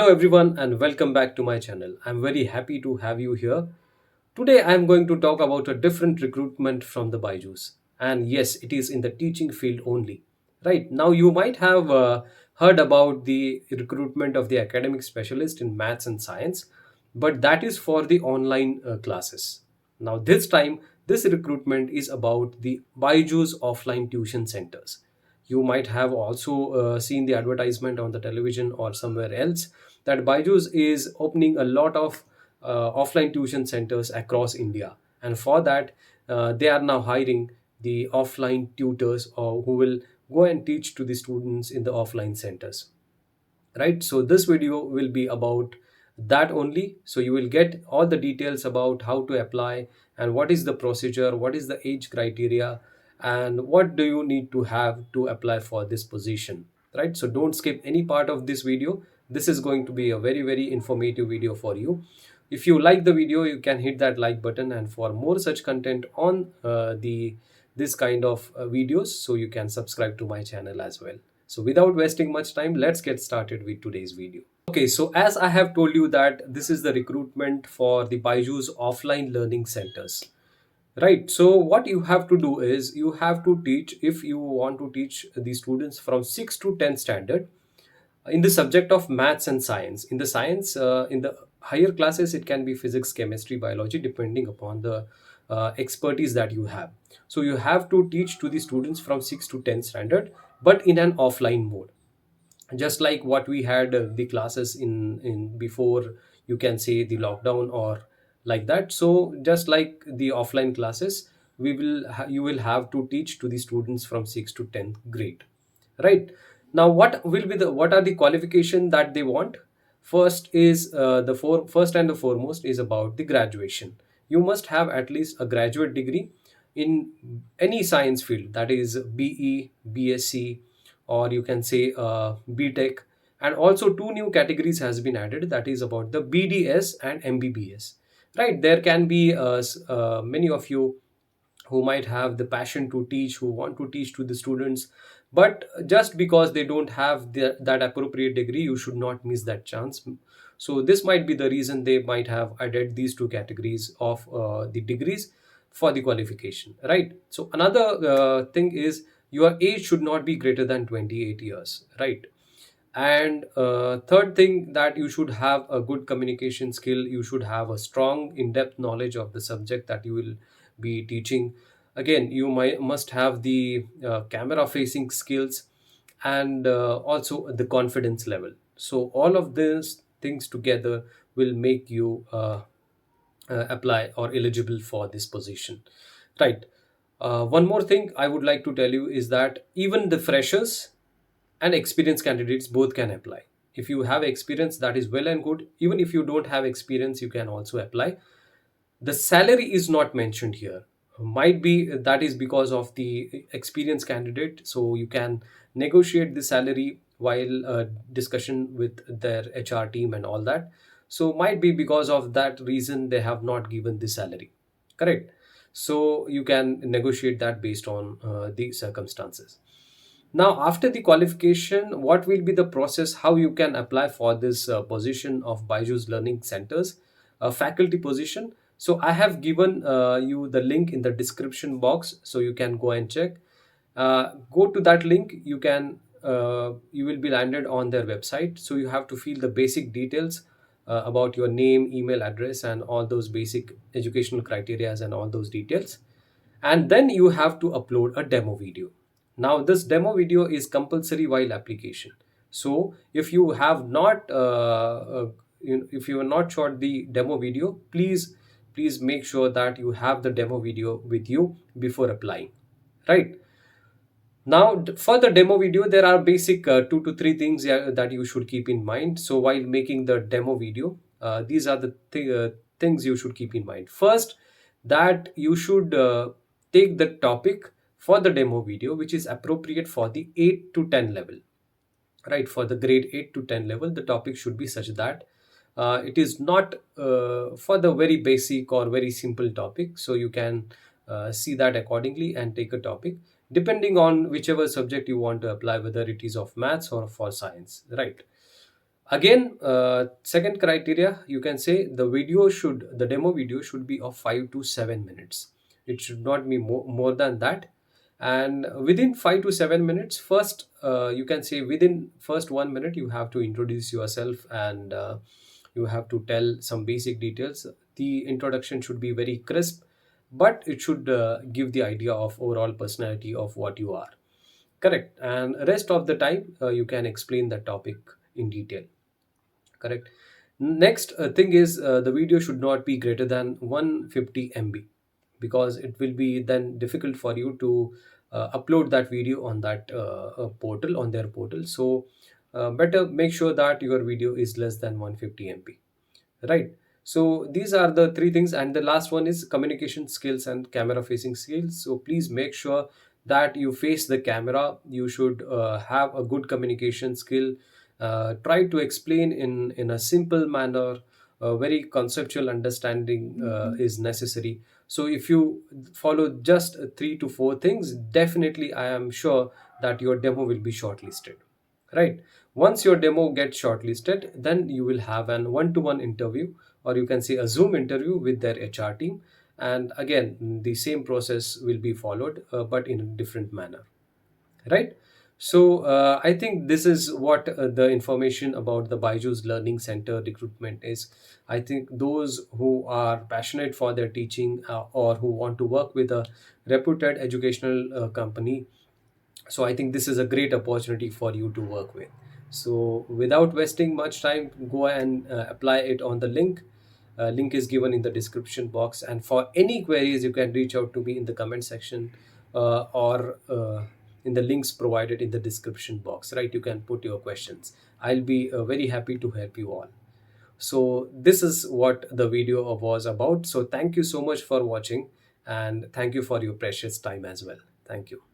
Hello everyone and welcome back to my channel. I'm very happy to have you here. Today I'm going to talk about a different recruitment from the Byjus. And yes, it is in the teaching field only. Right, now you might have heard about the recruitment of the academic specialist in maths and science, but that is for the online classes. Now this time, this recruitment is about the Byju's offline tuition centers. You might have also seen the advertisement on the television or somewhere else that Byju's is opening a lot of offline tuition centers across India. And for that, they are now hiring the offline tutors who will go and teach to the students in the offline centers. Right, so this video will be about that only. So you will get all the details about how to apply and what is the procedure, what is the age criteria, and what do you need to have to apply for this position. Right, so don't skip any part of this video. This is going to be a very informative video for you. If you like the video, you can hit that like button, and for more such content on the this kind of videos, so you can subscribe to my channel as well. So without wasting much time, let's get started with today's video. Okay, so as I have told you that this is the recruitment for the Byju's offline learning centers. Right, so what you have to do is you have to teach, if you want to teach the students from 6 to 10 standard in the subject of maths and science. In the science, in the higher classes, it can be physics, chemistry, biology, depending upon the expertise that you have. So you have to teach to the students from 6 to 10 standard, but in an offline mode, just like what we had the classes in before, you can say the lockdown or like that. So just like the offline classes, you will have to teach to the students from 6 to 10th grade. Right, now what are the qualification that they want? First is first and the foremost is about the graduation. You must have at least a graduate degree in any science field, that is BE, BSc, or you can say BTech. And also two new categories has been added, that is about the BDS and MBBS. Right, there can be many of you who might have the passion to teach, who want to teach to the students, but just because they don't have that appropriate degree, you should not miss that chance. So this might be the reason they might have added these two categories of the degrees for the qualification. Right, so another thing is your age should not be greater than 28 years. Right, and third thing, that you should have a good communication skill. You should have a strong in-depth knowledge of the subject that you will be teaching. Again, you must have the camera facing skills, and also the confidence level. So all of these things together will make you apply or eligible for this position. Right, one more thing I would like to tell you is that even the freshers and experienced candidates both can apply. If you have experience, that is well and good. Even if you don't have experience, you can also apply. The salary is not mentioned here. Might be that is because of the experienced candidate, so you can negotiate the salary while discussion with their HR team and all that. So might be because of that reason they have not given the salary. Correct, so you can negotiate that based on the circumstances. Now, after the qualification, what will be the process, how you can apply for this position of Byju's Learning Centers, faculty position? So I have given you the link in the description box, so you can go and check. Go to that link, you will be landed on their website. So you have to fill the basic details about your name, email address, and all those basic educational criterias and all those details. And then you have to upload a demo video. Now this demo video is compulsory while application. So if you have not if you are not shot the demo video, please make sure that you have the demo video with you before applying. Right, now for the demo video, there are basic 2 to 3 things that you should keep in mind. So while making the demo video, these are the things you should keep in mind. First, that you should take the topic for the demo video which is appropriate for the 8 to 10 level. Right, for the grade 8 to 10 level, the topic should be such that it is not for the very basic or very simple topic. So you can see that accordingly and take a topic depending on whichever subject you want to apply, whether it is of maths or for science. Right, Again, second criteria, you can say the demo video should be of 5 to 7 minutes. It should not be more than that. And within 5 to 7 minutes, first, you can say within first 1 minute, you have to introduce yourself, and you have to tell some basic details. The introduction should be very crisp, but it should give the idea of overall personality of what you are. Correct. And rest of the time, you can explain the topic in detail. Correct. Next thing is, the video should not be greater than 150 MB, because it will be then difficult for you to upload that video on that portal, on their portal. So better make sure that your video is less than 150 MB. Right. So these are the three things, and the last one is communication skills and camera facing skills. So please make sure that you face the camera. You should have a good communication skill. Try to explain in a simple manner. A very conceptual understanding is necessary. So if you follow just 3 to 4 things, definitely I am sure that your demo will be shortlisted. Right. Once your demo gets shortlisted, then you will have an one-to-one interview, or you can say a Zoom interview with their HR team. And again, the same process will be followed, but in a different manner. Right. So I think this is what the information about the Byju's Learning Center recruitment is. I think those who are passionate for their teaching, or who want to work with a reputed educational company, so I think this is a great opportunity for you to work with. So without wasting much time, go and apply it on the link. Link is given in the description box, and for any queries you can reach out to me in the comment section, or in the links provided in the description box. Right, you can put your questions. I'll be very happy to help you all. So this is what the video was about. So thank you so much for watching, and thank you for your precious time as well. Thank you.